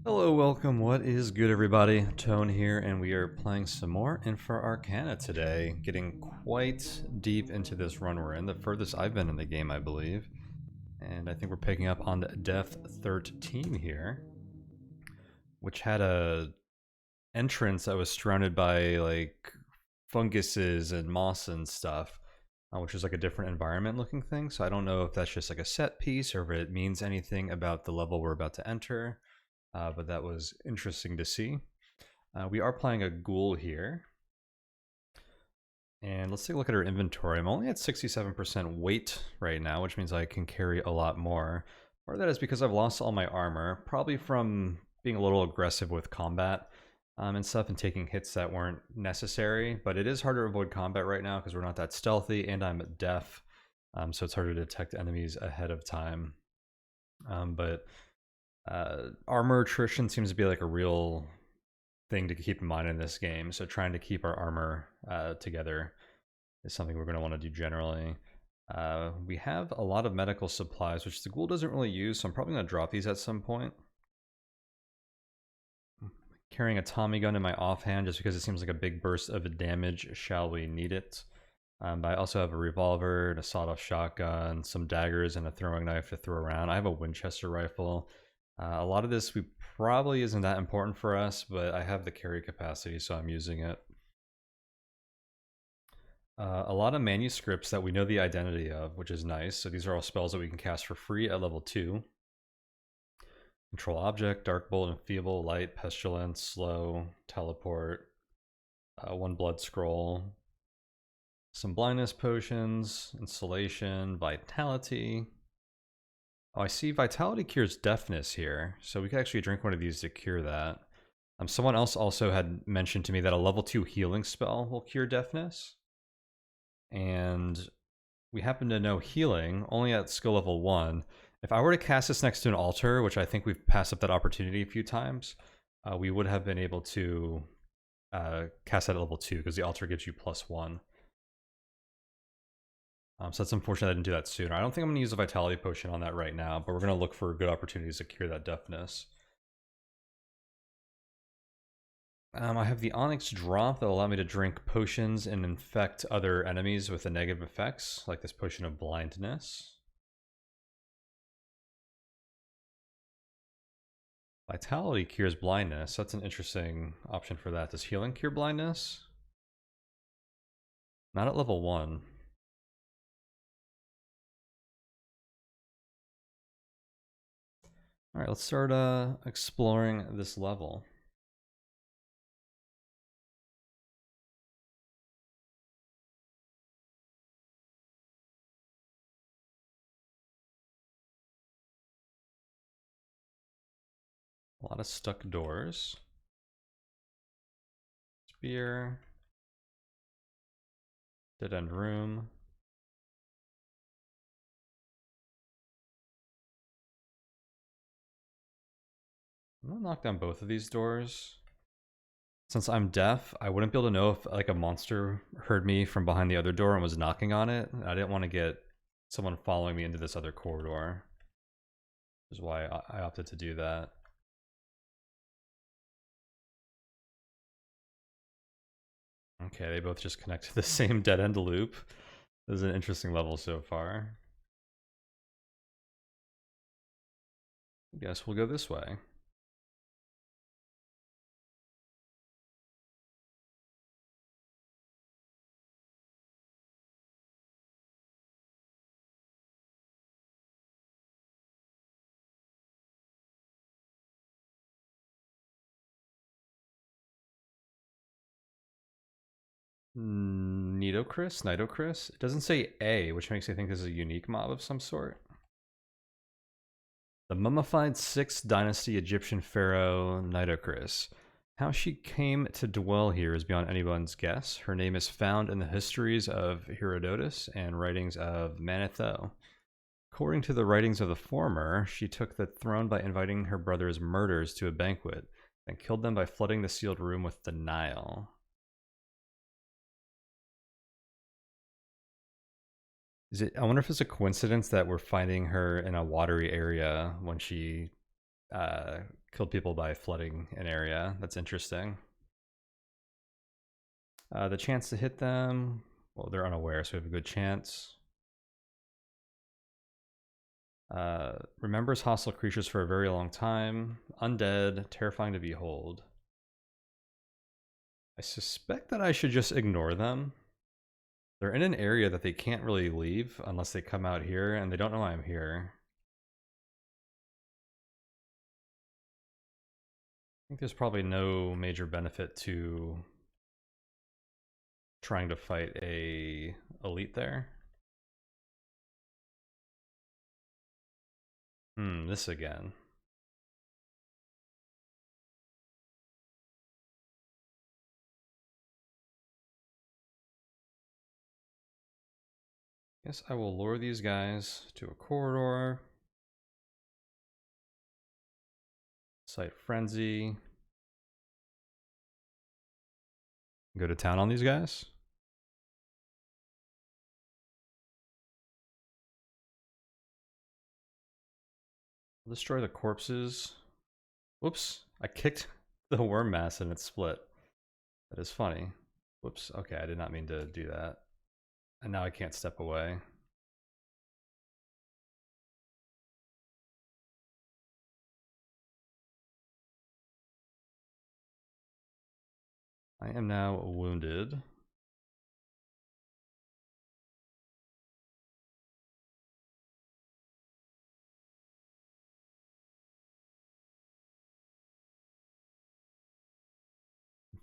Hello, welcome. What is good, everybody? Tone here, and we are playing some more Infra Arcana today. Getting quite deep into this run we're in, the furthest I've been in the game, I believe. And I think we're picking up on Death 13 here, which had a entrance that was surrounded by like funguses and moss and stuff, which is like a different environment looking thing. So I don't know if that's just like a set piece or if it means anything about the level we're about to enter. But that was interesting to see. We are playing a Ghoul here. And let's take a look at our inventory. I'm only at 67% weight right now, which means I can carry a lot more. Part of that is because I've lost all my armor, probably from being a little aggressive with combat and stuff and taking hits that weren't necessary. But it is harder to avoid combat right now because we're not that stealthy and I'm deaf. So it's harder to detect enemies ahead of time. But armor attrition seems to be like a real thing to keep in mind in this game. So trying to keep our armor together is something we're going to want to do generally. We have a lot of medical supplies, which the Ghoul doesn't really use, so I'm probably going to drop these at some point. Carrying a Tommy gun in my offhand just because it seems like a big burst of damage, shall we need it. But I also have a revolver, a sawed-off shotgun, some daggers, and a throwing knife to throw around. I have a Winchester rifle. A lot of this probably isn't that important for us, but I have the carry capacity, so I'm using it. A lot of manuscripts that we know the identity of, which is nice. So these are all spells that we can cast for free at level 2. Control object, Dark Bolt, Enfeeble, Light, Pestilence, Slow, Teleport, 1 Blood Scroll, some blindness potions, Insulation, Vitality. Oh, I see Vitality cures deafness here, so we could actually drink one of these to cure that. Someone else also had mentioned to me that a level 2 healing spell will cure deafness. And we happen to know healing only at skill level 1. If I were to cast this next to an altar, which I think we've passed up that opportunity a few times, we would have been able to cast that at level 2 because the altar gives you +1. So that's unfortunate I didn't do that sooner. I don't think I'm going to use a vitality potion on that right now, but we're going to look for good opportunities to cure that deafness. I have the Onyx drop that will allow me to drink potions and infect other enemies with the negative effects, like this potion of blindness. Vitality cures blindness. That's an interesting option for that. Does healing cure blindness? Not at level 1. Alright, let's start exploring this level. A lot of stuck doors. Spear. Dead end room. I'm gonna knock down both of these doors. Since I'm deaf, I wouldn't be able to know if like a monster heard me from behind the other door and was knocking on it. I didn't want to get someone following me into this other corridor, which is why I opted to do that. Okay, they both just connect to the same dead end loop. This is an interesting level so far. I guess we'll go this way. Nitocris? It doesn't say A, which makes me think this is a unique mob of some sort. The mummified 6th dynasty Egyptian pharaoh Nitocris. How she came to dwell here is beyond anyone's guess. Her name is found in the histories of Herodotus and writings of Manetho. According to the writings of the former, she took the throne by inviting her brother's murderers to a banquet, and killed them by flooding the sealed room with the Nile. I wonder if it's a coincidence that we're finding her in a watery area when she killed people by flooding an area. That's interesting. The chance to hit them, well, they're unaware, so we have a good chance. Remembers hostile creatures for a very long time. Undead, terrifying to behold. I suspect that I should just ignore them. They're in an area that they can't really leave unless they come out here, and they don't know I'm here. I think there's probably no major benefit to trying to fight a elite there. This again. Guess I will lure these guys to a corridor. Site Frenzy. Go to town on these guys. I'll destroy the corpses. Whoops, I kicked the worm mass and it split. That is funny. Whoops, okay, I did not mean to do that. And now I can't step away. I am now wounded.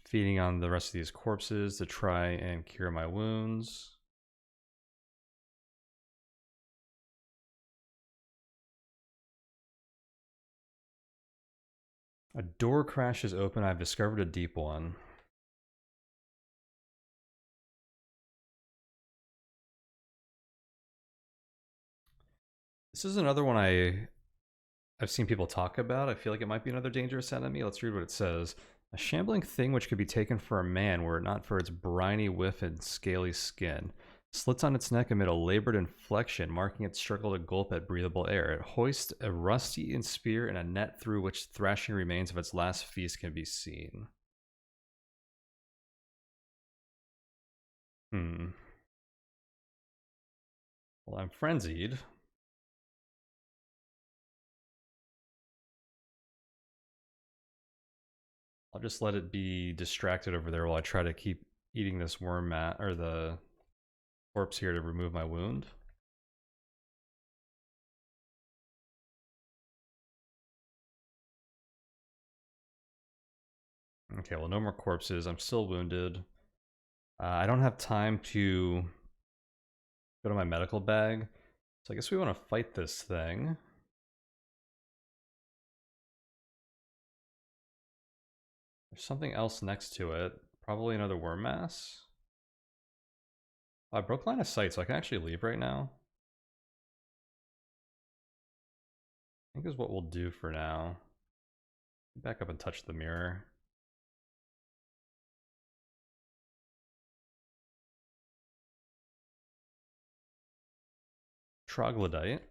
Feeding on the rest of these corpses to try and cure my wounds. A door crashes open. I've discovered a deep one. This is another one I've seen people talk about. I feel like it might be another dangerous enemy. Let's read what it says. A shambling thing which could be taken for a man were it not for its briny whiff and scaly skin. Slits on its neck amid a labored inflection, marking its struggle to gulp at breathable air. It hoists a rusty spear in a net through which thrashing remains of its last feast can be seen. Well, I'm frenzied. I'll just let it be distracted over there while I try to keep eating this worm mat or the corpse here to remove my wound. Okay, well, no more corpses. I'm still wounded. I don't have time to go to my medical bag, so I guess we want to fight this thing. There's something else next to it. Probably another worm mass. I broke line of sight, so I can actually leave right now. I think is what we'll do for now. Back up and touch the mirror. Troglodyte.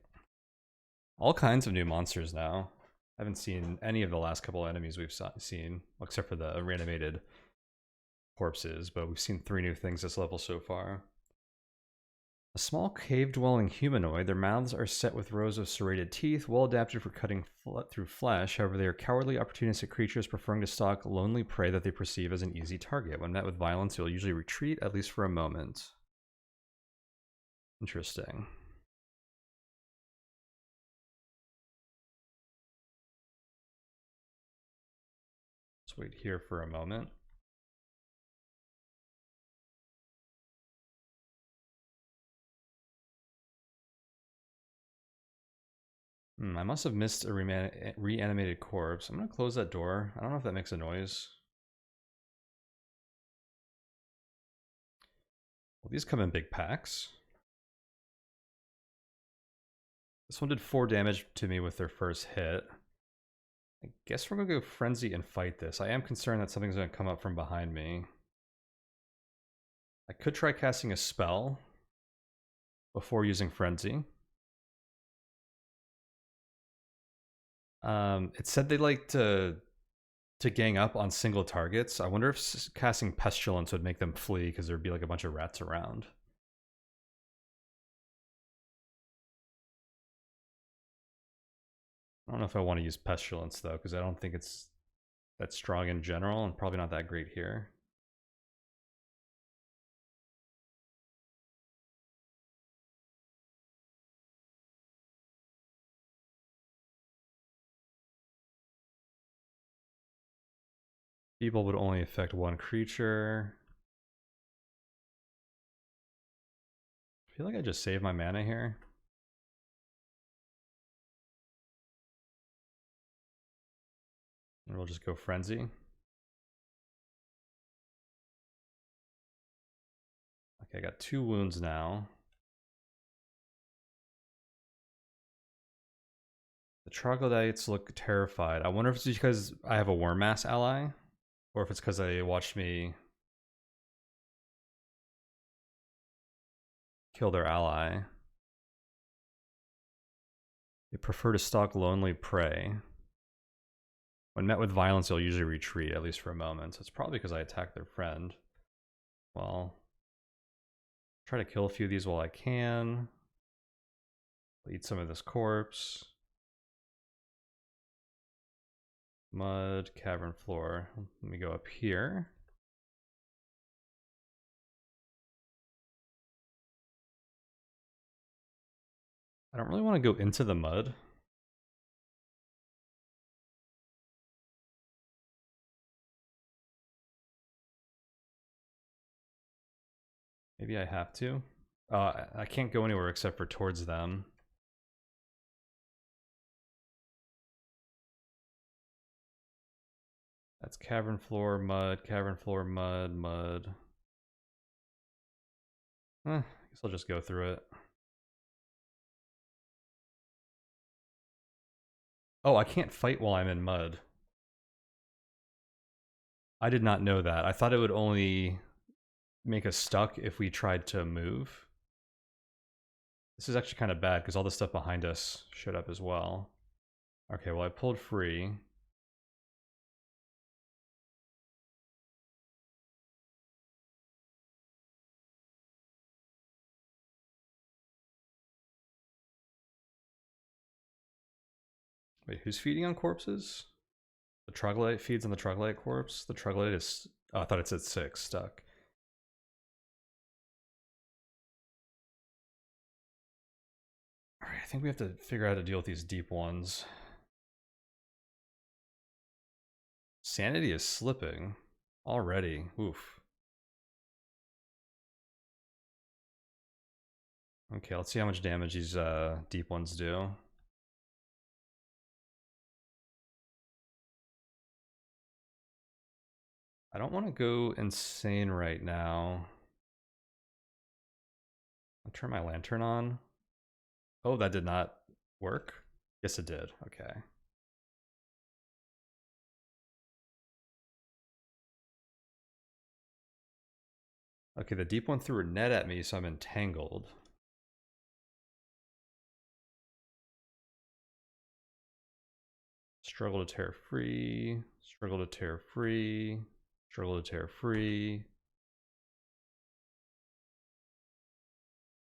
All kinds of new monsters now. I haven't seen any of the last couple of enemies we've seen, except for the reanimated corpses, but we've seen 3 new things this level so far. A small cave-dwelling humanoid. Their mouths are set with rows of serrated teeth, well adapted for cutting through flesh. However, they are cowardly, opportunistic creatures, preferring to stalk lonely prey that they perceive as an easy target. When met with violence, they will usually retreat, at least for a moment. Interesting. Let's wait here for a moment. I must have missed a reanimated corpse. I'm going to close that door. I don't know if that makes a noise. Well, these come in big packs. This one did 4 damage to me with their first hit. I guess we're going to go Frenzy and fight this. I am concerned that something's going to come up from behind me. I could try casting a spell before using Frenzy. It said they like to gang up on single targets. I wonder if casting Pestilence would make them flee because there'd be like a bunch of rats around. I don't know if I want to use Pestilence though, because I don't think it's that strong in general and probably not that great here. Feeble would only affect one creature. I feel like I just saved my mana here. And we'll just go Frenzy. Okay, I got 2 wounds now. The Troglodytes look terrified. I wonder if it's because I have a Worm Mass ally, or if it's because they watched me kill their ally. They prefer to stalk lonely prey. When met with violence, they'll usually retreat, at least for a moment. So it's probably because I attacked their friend. Well, try to kill a few of these while I can. I'll eat some of this corpse. Mud, cavern floor. Let me go up here. I don't really want to go into the mud. Maybe I have to. I can't go anywhere except for towards them. That's cavern floor, mud, mud. I guess I'll just go through it. Oh, I can't fight while I'm in mud. I did not know that. I thought it would only make us stuck if we tried to move. This is actually kind of bad because all the stuff behind us showed up as well. Okay, well I pulled free. Wait, who's feeding on corpses? The troglodyte feeds on the troglodyte corpse? The troglodyte is... Oh, I thought it said 6, stuck. Alright, I think we have to figure out how to deal with these deep ones. Sanity is slipping already. Oof. Okay, let's see how much damage these deep ones do. I don't want to go insane right now. I'll turn my lantern on. Oh, that did not work? Yes, it did. Okay. Okay, the deep one threw a net at me, so I'm entangled. Struggle to tear free. Struggle to tear free. Struggle to tear free.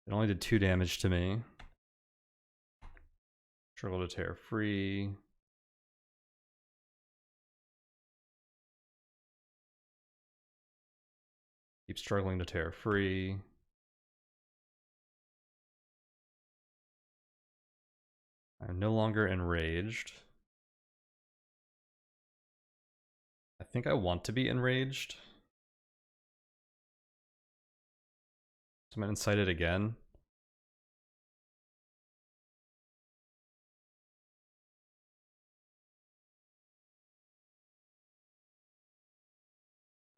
It only did 2 damage to me. Struggle to tear free. Keep struggling to tear free. I'm no longer enraged. I think I want to be enraged. So I'm gonna incite it again.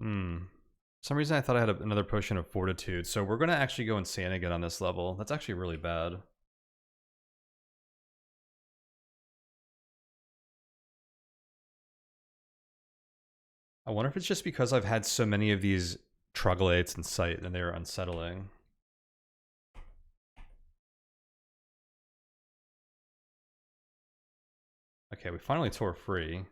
For some reason I thought I had another potion of fortitude, so we're gonna actually go insane again on this level. That's actually really bad. I wonder if it's just because I've had so many of these troglodytes in sight and they're unsettling. Okay, we finally tore free.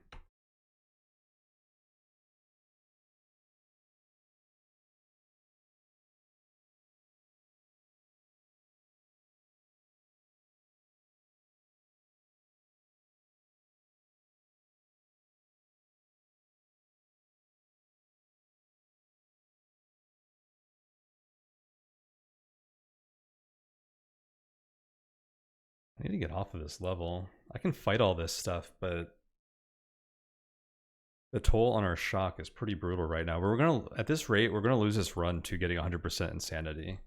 I need to get off of this level. I can fight all this stuff, but the toll on our shock is pretty brutal right now. We're gonna, at this rate, we're gonna lose this run to getting 100% insanity.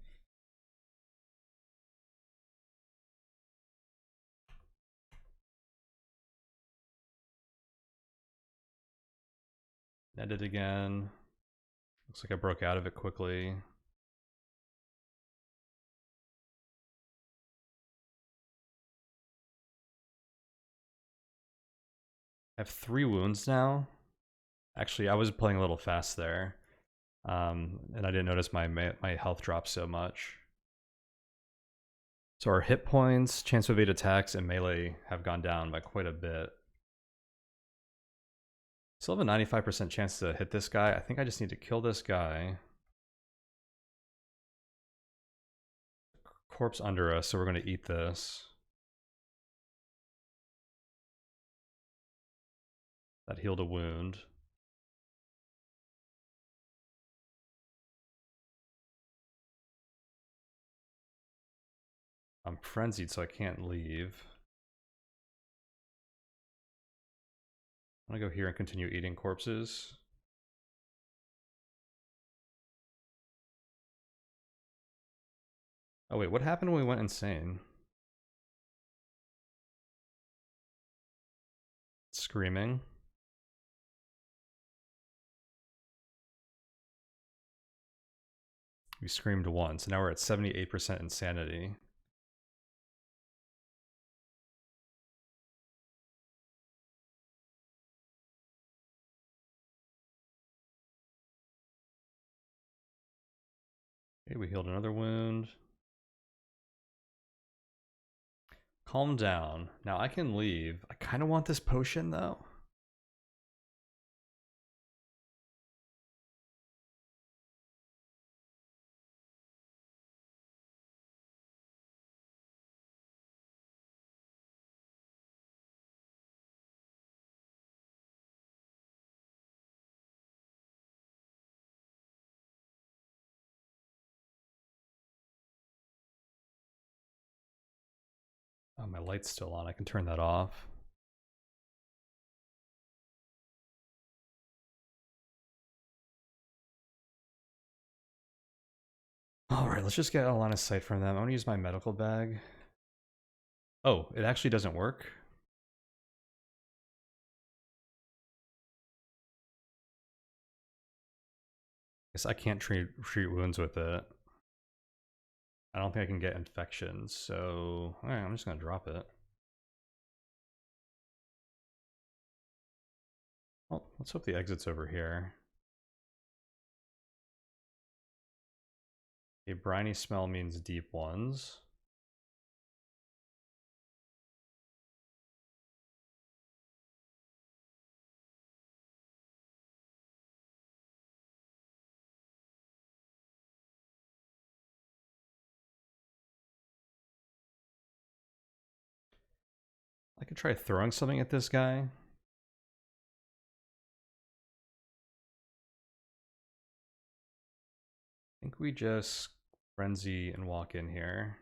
Netted again. Looks like I broke out of it quickly. I have 3 wounds now. Actually, I was playing a little fast there. And I didn't notice my health drop so much. So our hit points, chance to evade attacks, and melee have gone down by quite a bit. Still have a 95% chance to hit this guy. I think I just need to kill this guy. Corpse under us, so we're going to eat this. That healed a wound. I'm frenzied, so I can't leave. I'm gonna go here and continue eating corpses. Oh wait, what happened when we went insane? Screaming. We screamed once, now we're at 78% insanity. Okay, we healed another wound. Calm down. Now I can leave. I kind of want this potion though. Oh, my light's still on. I can turn that off. Alright, let's just get a line of sight from them. I'm gonna use my medical bag. Oh, it actually doesn't work? Guess I can't treat wounds with it. I don't think I can get infections, so alright, I'm just gonna drop it. Oh, let's hope the exit's over here. A briny smell means deep ones. I could try throwing something at this guy. I think we just frenzy and walk in here.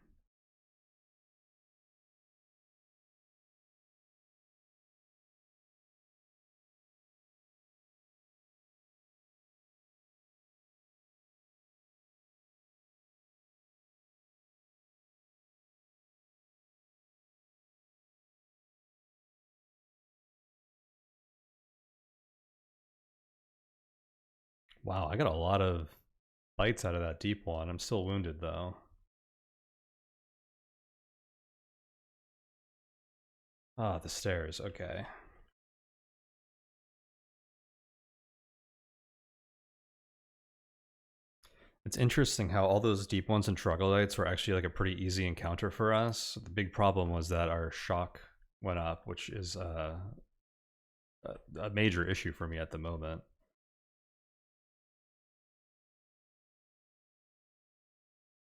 Wow, I got a lot of bites out of that deep one. I'm still wounded though. Ah, the stairs, okay. It's interesting how all those deep ones and troglodytes were actually like a pretty easy encounter for us. The big problem was that our shock went up, which is a major issue for me at the moment.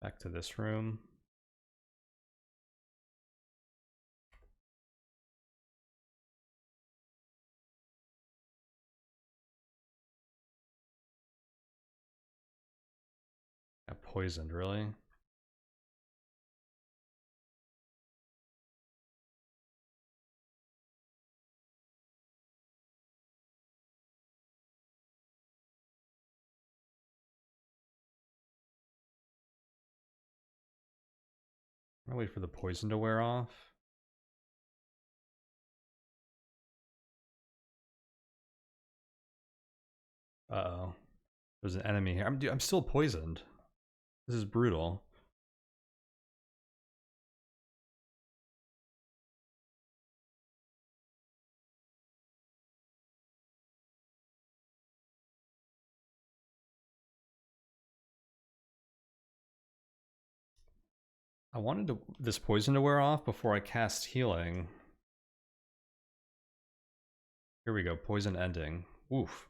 Back to this room. Got poisoned, really? I'm gonna wait for the poison to wear off. Uh-oh. There's an enemy here. I'm still poisoned. This is brutal. I wanted this poison to wear off before I cast healing. Here we go, poison ending. Oof.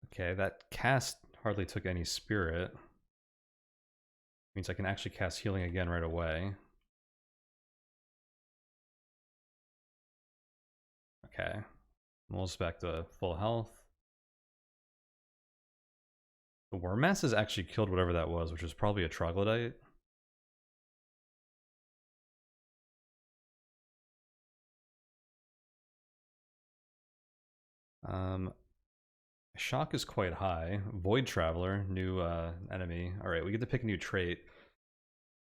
Okay, that cast hardly took any spirit. Means I can actually cast healing again right away. Okay. Almost back to full health. The worm mass has actually killed whatever that was, which was probably a troglodyte. Shock is quite high. Void Traveler, new enemy. Alright, we get to pick a new trait.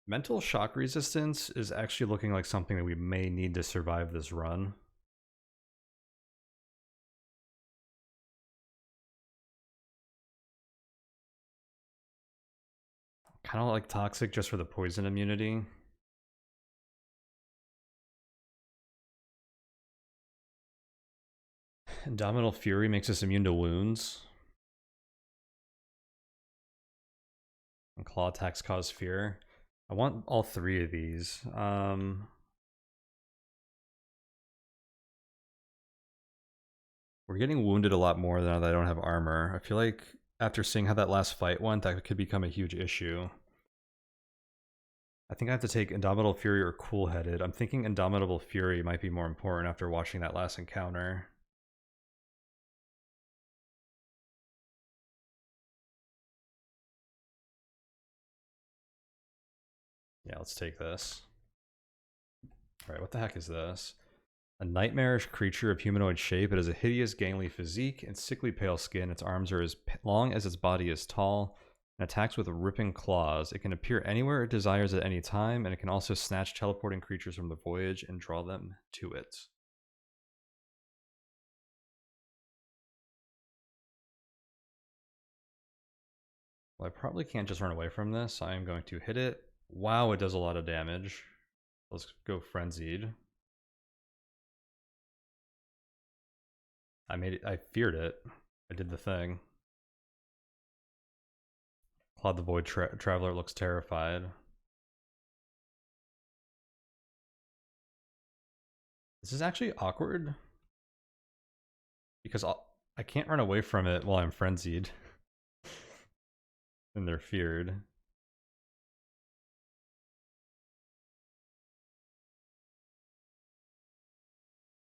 Mental shock resistance is actually looking like something that we may need to survive this run. Kind of like Toxic just for the poison immunity. Indomitable Fury makes us immune to wounds. And claw attacks cause fear. I want all three of these. We're getting wounded a lot more now that I don't have armor. I feel like after seeing how that last fight went, that could become a huge issue. I think I have to take Indomitable Fury or Cool Headed. I'm thinking Indomitable Fury might be more important after watching that last encounter. Yeah, let's take this. Alright, what the heck is this? A nightmarish creature of humanoid shape. It has a hideous, gangly physique and sickly pale skin. Its arms are as long as its body is tall and attacks with ripping claws. It can appear anywhere it desires at any time, and it can also snatch teleporting creatures from the voyage and draw them to it. Well, I probably can't just run away from this. I am going to hit it. Wow, it does a lot of damage. Let's go Frenzied. I made it. I feared it. I did the thing. Claude the Void Traveler looks terrified. This is actually awkward because I can't run away from it while I'm frenzied. And they're feared.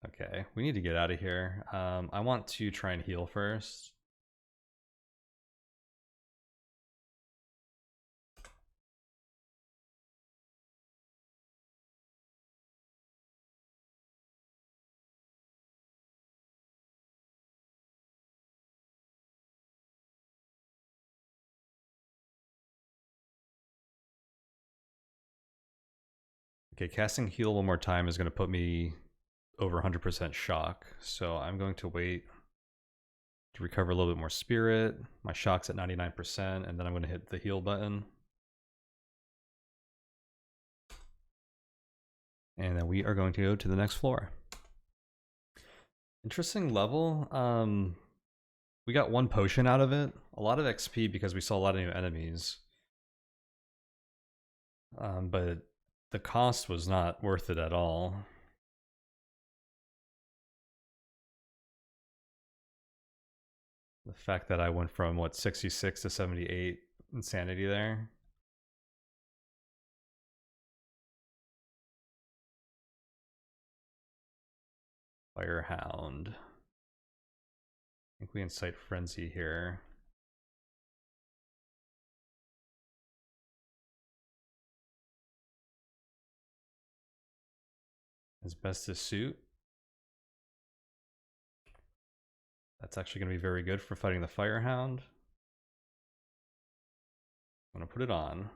Okay, we need to get out of here. I want to try and heal first. Okay, casting heal one more time is going to put me over 100% shock. So I'm going to wait to recover a little bit more spirit. My shock's at 99%, and then I'm going to hit the heal button. And then we are going to go to the next floor. Interesting level. We got 1 potion out of it. A lot of XP because we saw a lot of new enemies. But the cost was not worth it at all. The fact that I went from, what, 66 to 78 insanity there. Firehound. I think we incite frenzy here. Asbestos suit. That's actually going to be very good for fighting the Firehound. I'm going to put it on.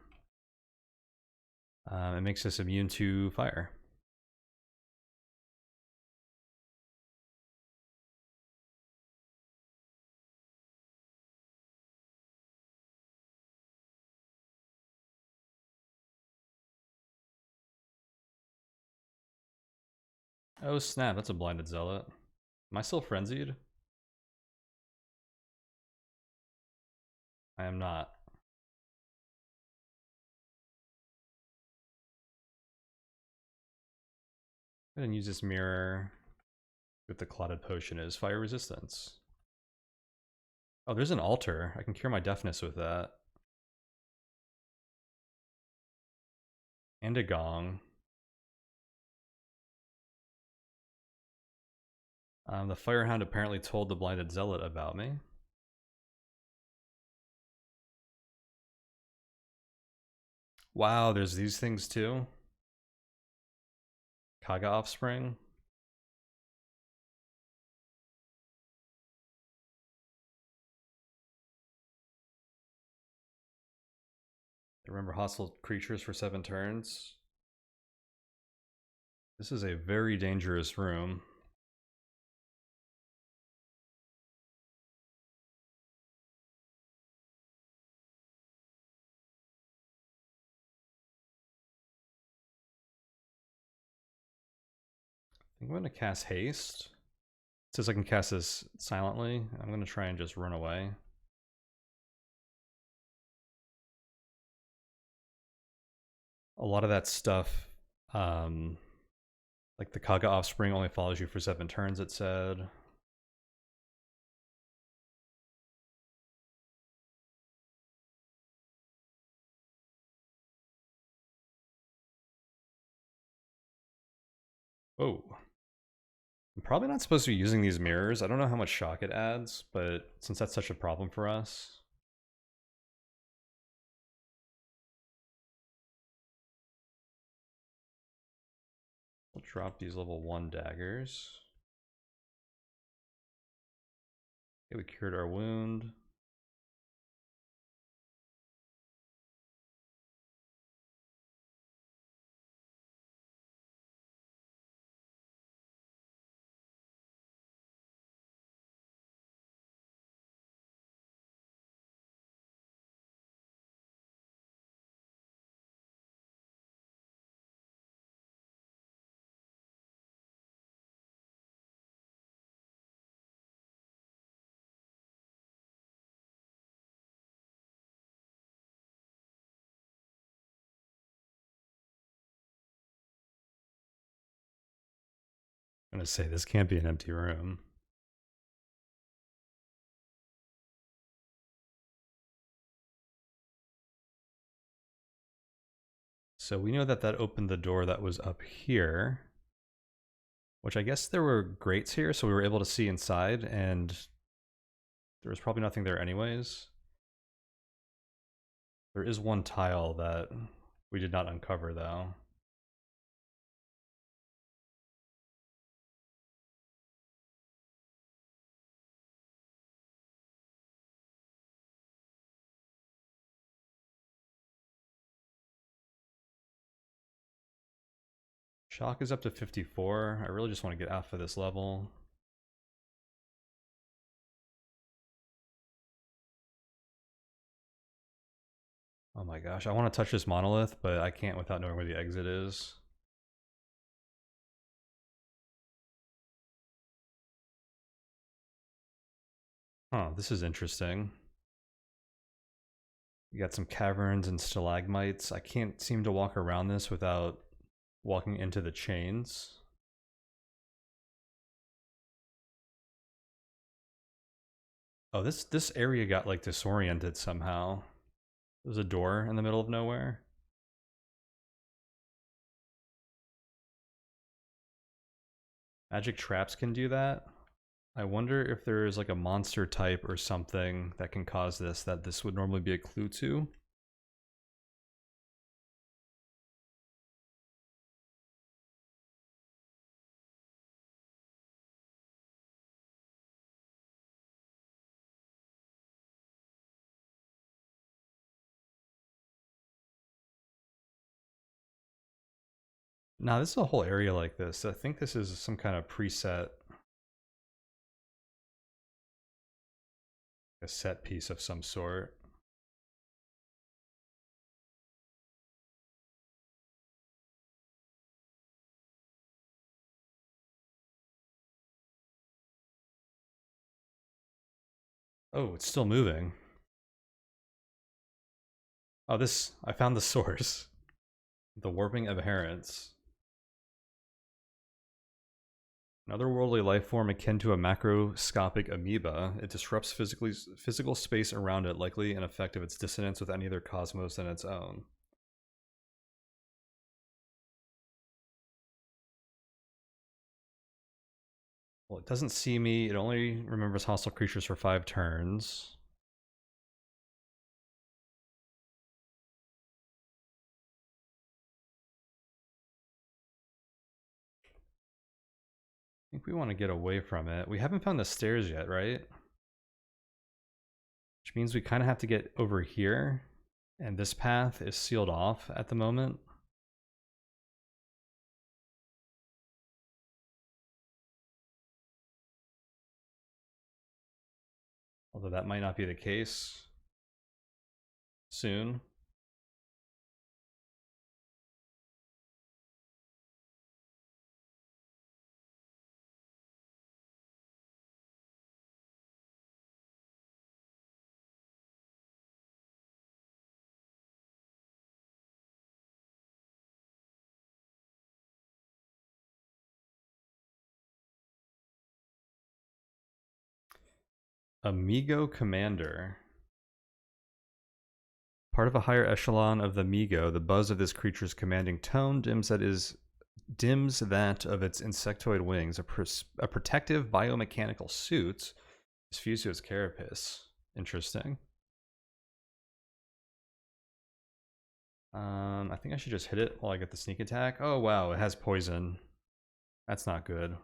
It makes us immune to fire. Oh snap, that's a blinded zealot. Am I still frenzied? I am not. I'm gonna use this mirror with the clotted potion is fire resistance. Oh, there's an altar. I can cure my deafness with that. And a gong. The Firehound apparently told the blinded zealot about me. Wow, there's these things too. Kaga offspring. Remember hostile creatures for 7 turns. This is a very dangerous room. I'm going to cast haste. It says I can cast this silently. I'm going to try and just run away. A lot of that stuff, like the Kaga offspring only follows you for 7 turns, it said. Whoa. I'm probably not supposed to be using these mirrors. I don't know how much shock it adds, but since that's such a problem for us. We'll drop these level 1 daggers. Okay, we cured our wound. I'm gonna say this can't be an empty room. So we know that that opened the door that was up here, which I guess there were grates here, so we were able to see inside, and there was probably nothing there anyways. There is one tile that we did not uncover though. Shock is up to 54. I really just want to get off of this level. Oh my gosh, I want to touch this monolith, but I can't without knowing where the exit is. Huh, this is interesting. You got some caverns and stalagmites. I can't seem to walk around this without walking into the chains. Oh, this area got like disoriented somehow. There's a door in the middle of nowhere. Magic traps can do that. I wonder if there is like a monster type or something that can cause this that this would normally be a clue to. Nah, this is a whole area like this. I think this is some kind of preset, a set piece of some sort. Oh, it's still moving. Oh, this, I found the source. The warping abhorrence. An otherworldly life form akin to a macroscopic amoeba. It disrupts physical space around it, likely an effect of its dissonance with any other cosmos than its own. Well, it doesn't see me. It only remembers hostile creatures for 5 turns. I think we want to get away from it. We haven't found the stairs yet, right? Which means we kind of have to get over here. And this path is sealed off at the moment. Although that might not be the case soon. Amigo Commander. Part of a higher echelon of the Migo, the buzz of this creature's commanding tone dims that of its insectoid wings. A protective biomechanical suit is fused to its carapace. Interesting. I think I should just hit it while I get the sneak attack. Oh wow, it has poison. That's not good.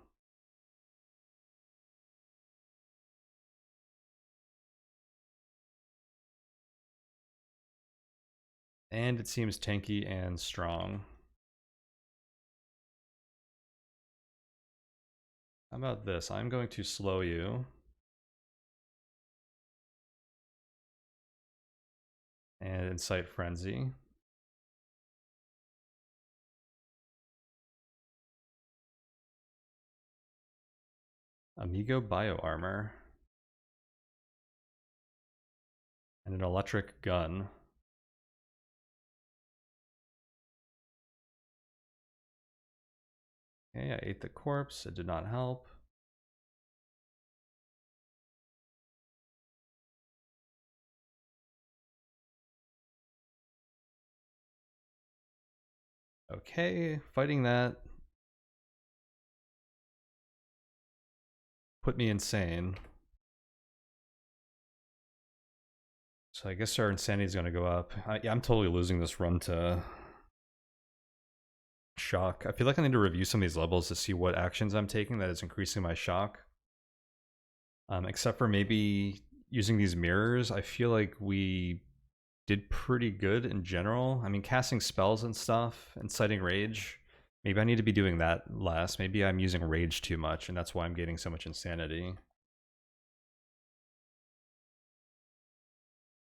And it seems tanky and strong. How about this? I'm going to slow you. And incite frenzy. Amigo bio armor. And an electric gun. Okay, I ate the corpse. It did not help. Okay, fighting that put me insane. So I guess our insanity is going to go up. Yeah, I'm totally losing this run to shock. I feel like I need to review some of these levels to see what actions I'm taking that is increasing my shock. Except for maybe using these mirrors, I feel like we did pretty good in general. I mean, casting spells and stuff, inciting rage. Maybe I need to be doing that less. Maybe I'm using rage too much, and that's why I'm getting so much insanity.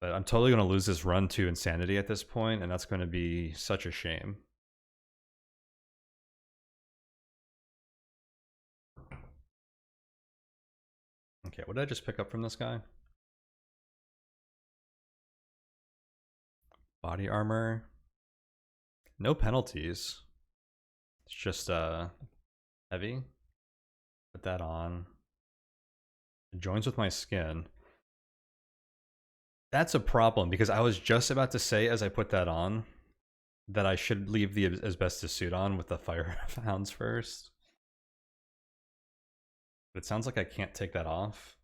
But I'm totally going to lose this run to insanity at this point, and that's going to be such a shame. Okay, what did I just pick up from this guy? Body armor. No penalties. It's just heavy. Put that on. It joins with my skin. That's a problem because I was just about to say as I put that on that I should leave the asbestos suit on with the fire hounds first. But it sounds like I can't take that off.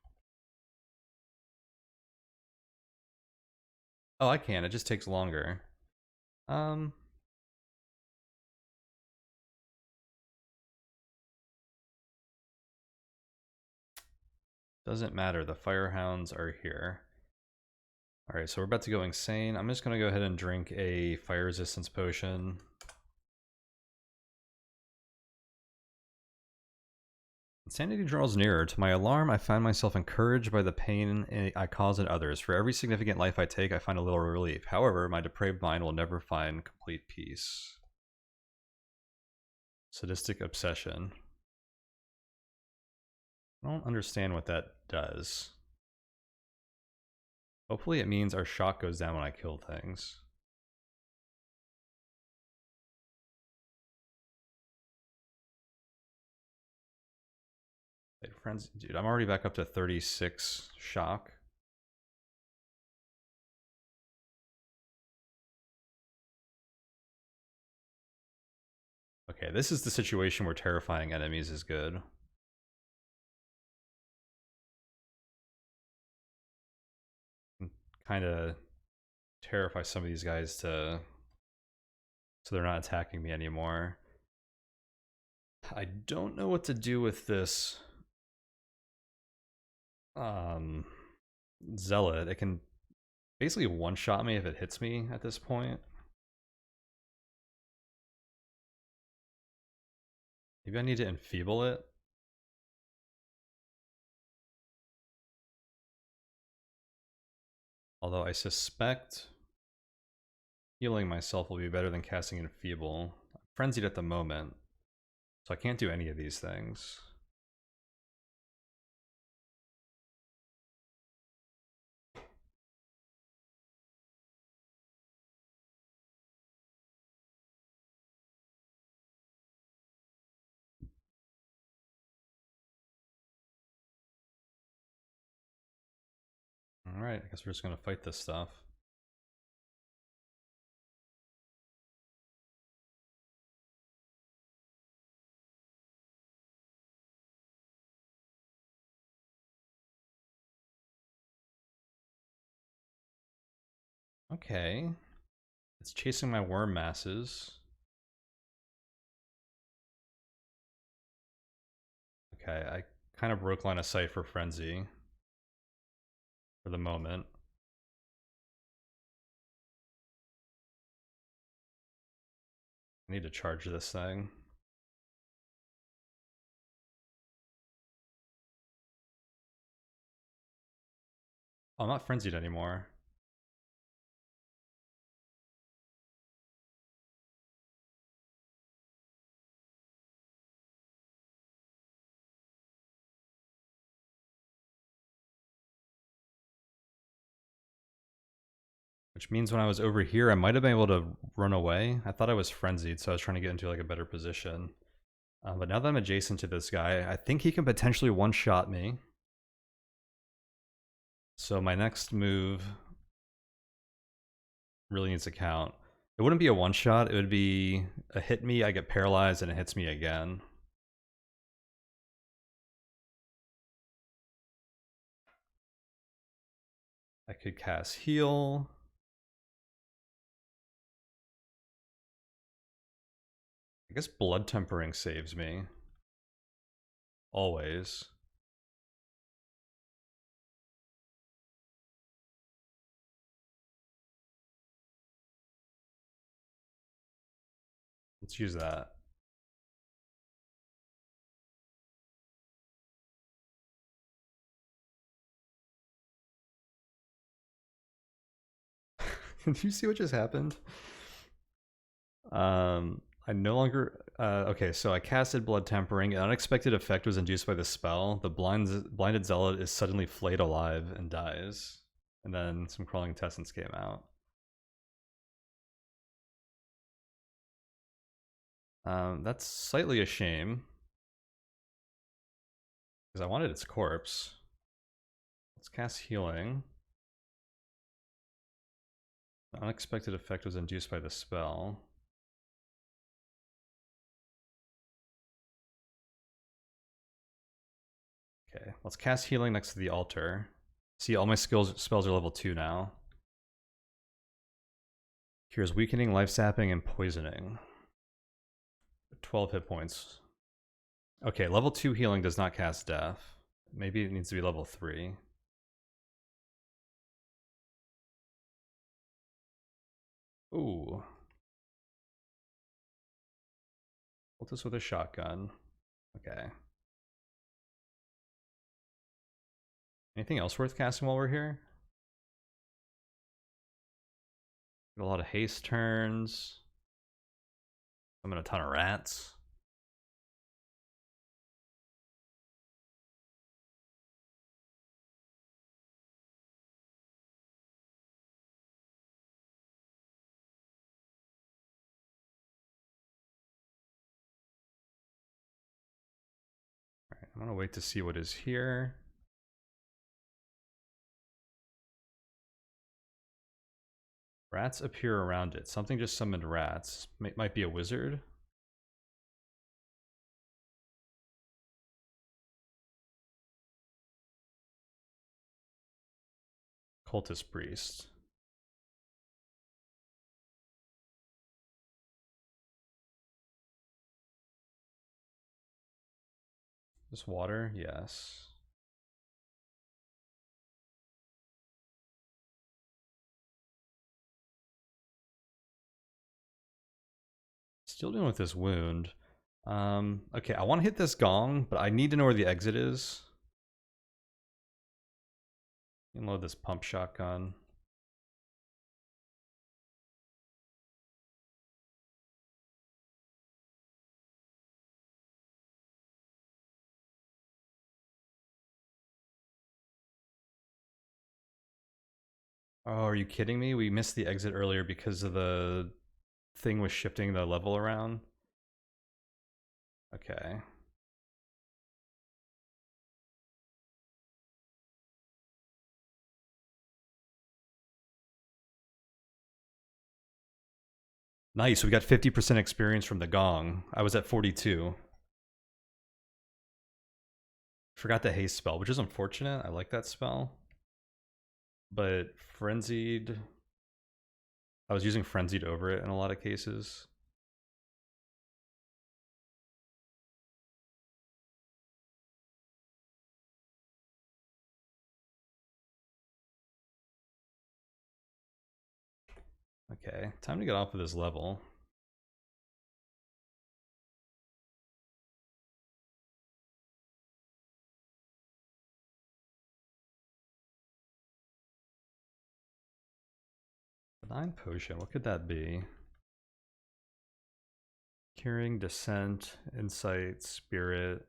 Oh, I can. It just takes longer. Doesn't matter. The firehounds are here. All right, so we're about to go insane. I'm just gonna go ahead and drink a fire resistance potion. Insanity draws nearer. To my alarm, I find myself encouraged by the pain I cause in others. For every significant life I take, I find a little relief. However, my depraved mind will never find complete peace. Sadistic obsession. I don't understand what that does. Hopefully it means our shock goes down when I kill things. Wait, friends, dude, I'm already back up to 36 shock. Okay, this is the situation where terrifying enemies is good. Kind of terrify some of these guys so they're not attacking me anymore. I don't know what to do with this zealot. It can basically one-shot me if it hits me at this point. Maybe I need to enfeeble it. Although I suspect healing myself will be better than casting Enfeeble. I'm frenzied at the moment, so I can't do any of these things. Alright, I guess we're just gonna fight this stuff. Okay. It's chasing my worm masses. Okay, I kind of broke line of sight for Frenzy. For the moment. I need to charge this thing. Oh, I'm not frenzied anymore. Which means when I was over here, I might have been able to run away. I thought I was frenzied, so I was trying to get into like a better position. But now that I'm adjacent to this guy, I think he can potentially one-shot me. So my next move really needs to count. It wouldn't be a one-shot, it would be a hit me, I get paralyzed, and it hits me again. I could cast heal. I guess blood tempering saves me. Always. Let's use that. Did you see what just happened? I no longer... okay, so I casted Blood Tempering. An unexpected effect was induced by the spell. The blinded zealot is suddenly flayed alive and dies. And then some crawling intestines came out. That's slightly a shame. Because I wanted its corpse. Let's cast healing. The unexpected effect was induced by the spell. Okay, let's cast healing next to the altar. See, all my spells are level 2 now. Cures weakening, life sapping, and poisoning. 12 hit points. Okay, level 2 healing does not cast death. Maybe it needs to be level 3. Ooh. Ult this with a shotgun. Okay. Anything else worth casting while we're here? Get a lot of haste turns. I'm in a ton of rats. Alright, I'm gonna wait to see what is here. Rats appear around it. Something just summoned rats. Might be a wizard. Cultist priest. This water? Yes. Still dealing with this wound. Okay, I want to hit this gong, but I need to know where the exit is. Load this pump shotgun. Oh, are you kidding me? We missed the exit earlier because of the thing was shifting the level around. Okay. Nice, we got 50% experience from the gong. I was at 42. Forgot the haste spell, which is unfortunate. I like that spell. But frenzied... I was using frenzied over it in a lot of cases. Okay, time to get off of this level. Benign potion, what could that be? Curing, descent, insight, spirit.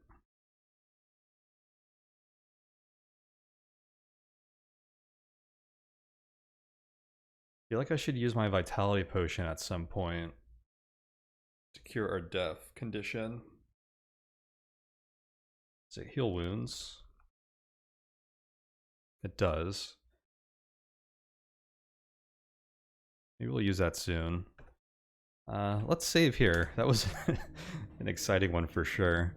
I feel like I should use my vitality potion at some point to cure our death condition. Does it heal wounds? It does. Maybe we'll use that soon. Let's save here. That was an exciting one for sure.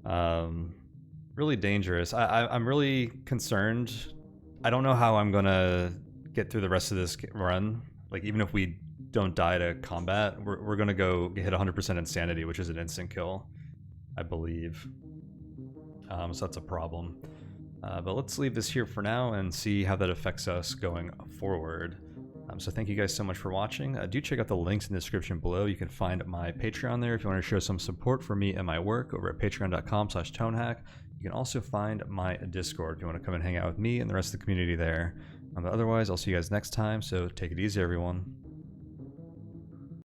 Really dangerous. I'm really concerned. I don't know how I'm gonna get through the rest of this run. Like, even if we don't die to combat, we're gonna go hit 100% insanity, which is an instant kill, I believe. So that's a problem. But let's leave this here for now and see how that affects us going forward. So thank you guys so much for watching. Do check out the links in the description below. You can find my Patreon there if you want to show some support for me and my work over at patreon.com/tonehack. You can also find my Discord if you want to come and hang out with me and the rest of the community there. But otherwise, I'll see you guys next time, so take it easy, everyone.